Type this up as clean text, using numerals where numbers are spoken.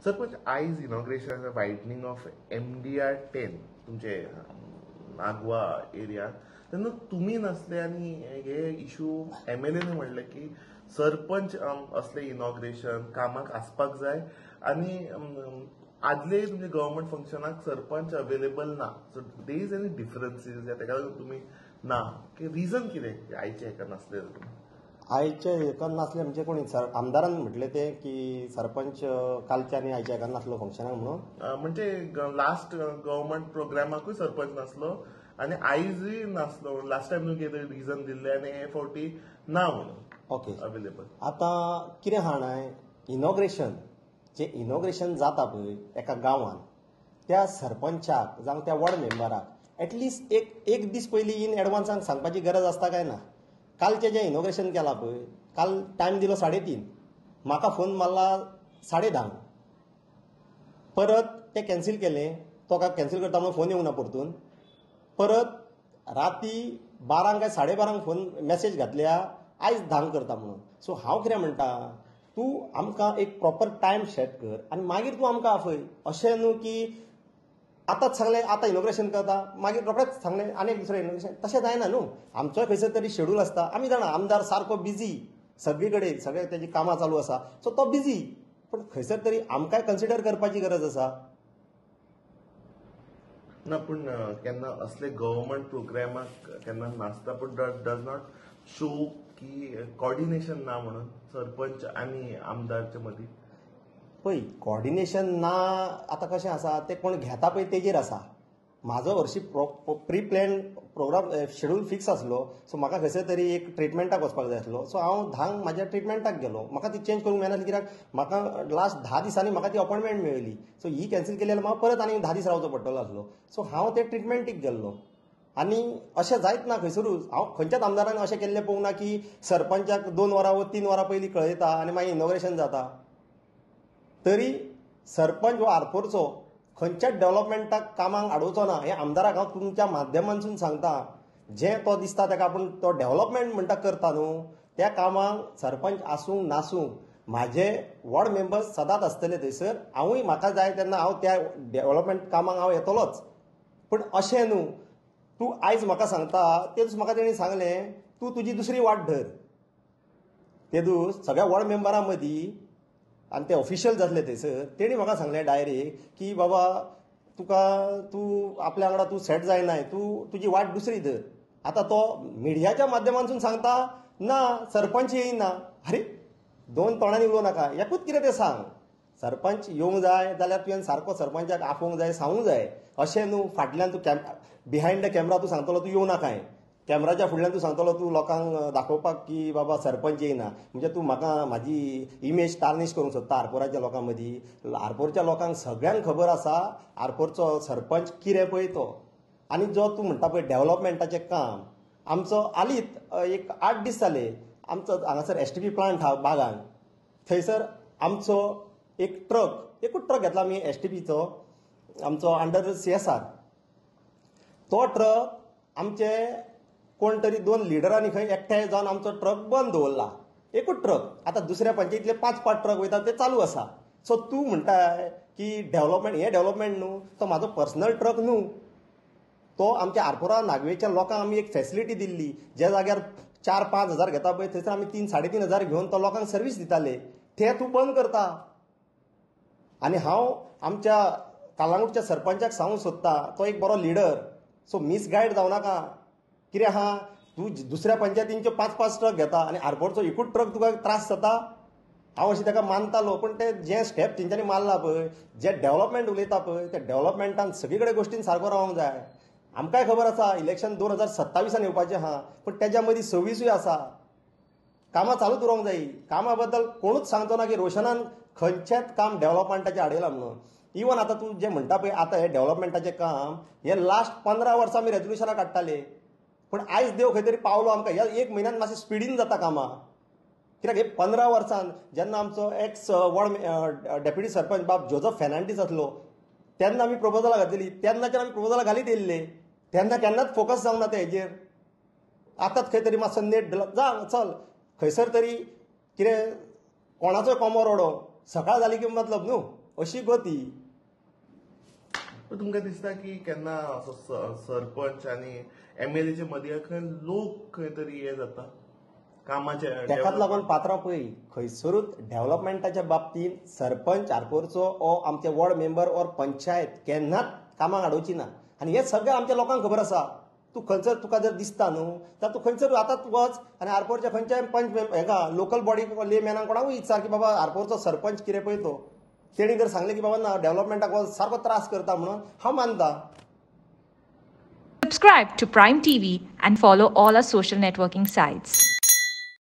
सरपंच आयज inauguration वायटनिंग of MDR-10 तुमचे नागवा एरियात तेन्ना तुमी नासले आनी हे इश्यू MLA म्हणले की सरपंच असले इनॉग्रेशन कामाक आसपाक जाय आनी आदले तुमचे गव्हर्नमेंट फंक्शनाक सरपंच अवेलेबल ना. सो दे इज एनी डिफरन्सीस ताका लागून तुमी ना की रिजन कितें आयचे हेका नासले तुमी आयचे हेका नासले म्हणजे कोणी आमदारान म्हटले ते की सरपंच कालच्या आनी आयच्या हेका नासलो फंक्शनाक म्हणून म्हणजे लास्ट गव्हर्नमेंट प्रोग्रामाकूय सरपंच नासलो आनी आयजूय नासलो. लास्ट टायम तुमी कितें रिजन दिल्ले आनी हे फावटी ना म्हणून ओके अवेलेबल. आतां कितें आहा न्हय इनॉग्रेशन जे इनॉग्रेशन जाता पळय एका गांवांत त्या सरपंचाक जावं त्या वॉर्ड मेंबराक एटलिस्ट एक दीस पयलीं इन एडवान्साक सांगपाची गरज आसता काय ना. कालचें जें इनॉग्रेशन केलां पळय काल टायम दिलो 3:30 म्हाका फोन मारला 10:30 परत तें कॅन्सील केलें. तो कॅन्सील करता म्हणून फोन येवना परतून परत राती 12 काय 12:30 फोन मॅसेज घातल्या आयज 10 करता म्हणून. सो हांव कितें म्हणटा तूं आमकां एक प्रॉपर टायम सेट कर आनी मागीर तूं आमकां आपय. अशें न्हू की आतांच सांगलें आतां इनॉग्रेशन करता मागीर रोखडेंच सांगलें आनी एक दुसरें इनॉग्रेशन तशें जायना न्हू. आमचोय खंयसर तरी शेड्यूल आसता. आमी जाणा आमदार सारको बिजी सगळी कडेन सगळे तेजी कामां चालू आसा सो तो बिजी पूण खंयसर तरी आमकांय कन्सिडर करपाची गरज आसा ना. पूण केन्ना असले गव्हर्नमेंट प्रोग्रामाक केन्ना नासता पूण डज नॉट शो की कॉर्डिनेशन ना म्हणून सरपंच आनी आमदारच्या मदीं. पळय कॉर्डिनेशन ना आतां कशें आसा तें कोण घेता पळय तेजेर आसा. म्हाजो हरशीं pre plan programme schedule fix आसलो सो म्हाका खंयसर तरी एक ट्रिटमेंटाक वचपाक जाय आसलो सो हांव 10 म्हाज्या ट्रिटमेंटाक गेलो. म्हाका ती चेंज करूंक मेळनासली कित्याक म्हाका लास्ट 10 दिसांनी म्हाका ती अपॉयंटमेंट मेळ्ळी. सो ही कॅन्सील केली जाल्यार म्हाका परत आनी 10 दीस रावचो पडटलो आसलो. सो हांव ते ट्रिटमेंटीक गेल्लो आनी अशें जायत ना खंयसरूच. हांव खंयच्याच आमदारान अशें केल्लें पळोवंक ना की सरपंचाक 2 वरां वा 3 वरां पयलीं कळयता आनी मागीर इनॉग्रेशन जाता. तरी सरपंच हो आरपोरचो खंयच्याच डेव्हलपमेंटाक कामाक आडोवचो ना हें आमदाराक हांव तुमच्या माध्यमांतसून सांगता. जें तो दिसता ताका आपूण तो डेव्हलपमेंट म्हणटा करता न्हू त्या कामाक सरपंच आसूं नासूं म्हाजे वॉर्ड मेंबर्स सदांच आसतले थंयसर. हांवूय म्हाका जाय तेन्ना हांव त्या डेव्हलपमेंट कामाक हांव येतलोच. पूण अशें न्हू तूं आयज म्हाका सांगता ते दीस म्हाका तेणी सांगलें तूं तुजी दुसरी वाट धर. ते दीस सगळ्या वॉर्ड मेंबरां मदीं आनी ते ऑफिशियल जातले थंयसर तेणी म्हाका सांगलें डायरेक्ट की बाबा तूं आपल्या वांगडा तूं सेट जायनाय तूं तुजी वाट दुसरी धर. आतां तो मिडियाच्या माध्यमांतसून सांगता ना सरपंच येयना. अरे 2 तोंडांनी उलोवं नाका एकूच कितें तें सांग. सरपंच येवंक जाय जाल्यार तुवें सारको सरपंचाक आपोवंक जाय सांगूंक जाय. अशें न्हू फाटल्यान तूं बिहायंड द कॅमेरा तूं सांगतलो तूं येवं नाकाय कॅमेराच्या फुडल्यान तूं सांगतलो तूं लोकांक दाखोवपाक की बाबा सरपंच येयना म्हणजे तूं म्हाका म्हाजी इमेज टार्निश करूंक सोदता आरपोराच्या लोकां मदीं. आरपोरच्या लोकांक सगळ्यांक खबर आसा आरपोरचो सरपंच कितें पळय तो. आनी जो तूं म्हणटा पळय डेव्हलपमेंटाचें काम आमचो आलीत एक 8 दीस जाले आमचो हांगासर STP प्लांट आहा बागान थंयसर आमचो एकूच ट्रक घेतला आमी STPचो आमचो अंडर CSR. तो ट्रक आमचे कोण तरी 2 लिडरांनी खंय एकठांय जावन आमचो ट्रक बंद दवरला. एकूच ट्रक. आतां दुसऱ्या पंचायतींतले 5 ट्रक वयता ते चालू आसा. सो तूं म्हणटाय की डेव्हलपमेंट हें डेव्हलपमेंट न्हू तो म्हाजो पर्सनल ट्रक न्हू. तो आमच्या आरपोरा नागवेच्या लोकांक आमी एक फॅसिलिटी दिल्ली. ज्या जाग्यार 4-5 हजार घेता पळय थंयसर आमी 3-3.5 हजार घेवन तो लोकांक सर्वीस दिताले. ते तूं बंद करता. आनी हांव आमच्या कालांगूटच्या सरपंचाक सांगूंक सोदता तो एक बरो लिडर. सो मिसगायड जावं नाका. कितें आहा तूं दुसऱ्या पंचायतींचे 5-5 ट्रक घेता आनी आरपोरचो एकूच ट्रक तुका त्रास जाता. हांव अशें ताका मानतालो पूण ते जें स्टेप तेंच्यांनी मारला पळय जें डेव्हलपमेंट उलयता पळय त्या डेव्हलपमेंटान सगळे कडेन गोश्टीन सारको रावंक जाय. आमकांय खबर आसा इलेक्शन 2027 येवपाचें आहा पूण तेज्या मदीं 26 आसा. कामां चालूच उरोंक जायी. कामा बद्दल कोणूच सांगचो ना की रोशनान खंयचेंच काम डेव्हलपमेंटाचें हाडयलां म्हणून. इवन आतां तूं जें म्हणटा पळय आतां हें डेव्हलपमेंटाचें काम हें लास्ट 15 वर्सां आमी रेजोल्युशनां काडटाले पूण आयज देव खंय तरी पावलो आमकां ह्या 1 म्हयन्यान मातशें स्पिडीन जाता कामां. कित्याक हे 15 वर्सान जेन्ना आमचो एक्स वॉर्ड डेप्युटी सरपंच बाब जोझफ फेर्नांडीस आसलो तेन्ना आमी प्रपोजलां घातलेलीं तेन्नाच्यान आमी प्रपोजलां घालीत येयल्ले तेन्ना केन्नाच फोकस जावंक ना ते हेजेर. आतांच खंय तरी मातसो नेट जा चल खंयसर तरी कितें कोणाचोय कोमो रडो सकाळ जाली की मतलब न्हू अशी गती. पण तुमकां दिसता की केन्ना असो सरपंच आनी MLA मदीं खंय लोक खंय तरी हे जाता कामाचे तेकाच लागून पात्रांव पळय खंयसरूच डेव्हलपमेंटाच्या बाबतींत सरपंच आरपोरचो ओ आमचे वॉर्ड मेंबर और पंचायत केन्नाच कामाक हाडोवची ना. आनी हे सगळें आमच्या लोकांक खबर आसा. तूं खंयसर तुका जर दिसता न्हू जाल्यार तूं खंयसर आतां वच आनी आरपोरच्या खंयच्याय पंच हेका लोकल बॉडी लेमॅनाक कोणाकूय विचार की बाबा आरपोरचो सरपंच कितें पळय तो तेणी जर सांगलें की बाबा ना डेव्हलपमेंटाक हो सारको त्रास करता म्हणून हांव मानता. Subscribe to Prime TV and follow all our social networking sites.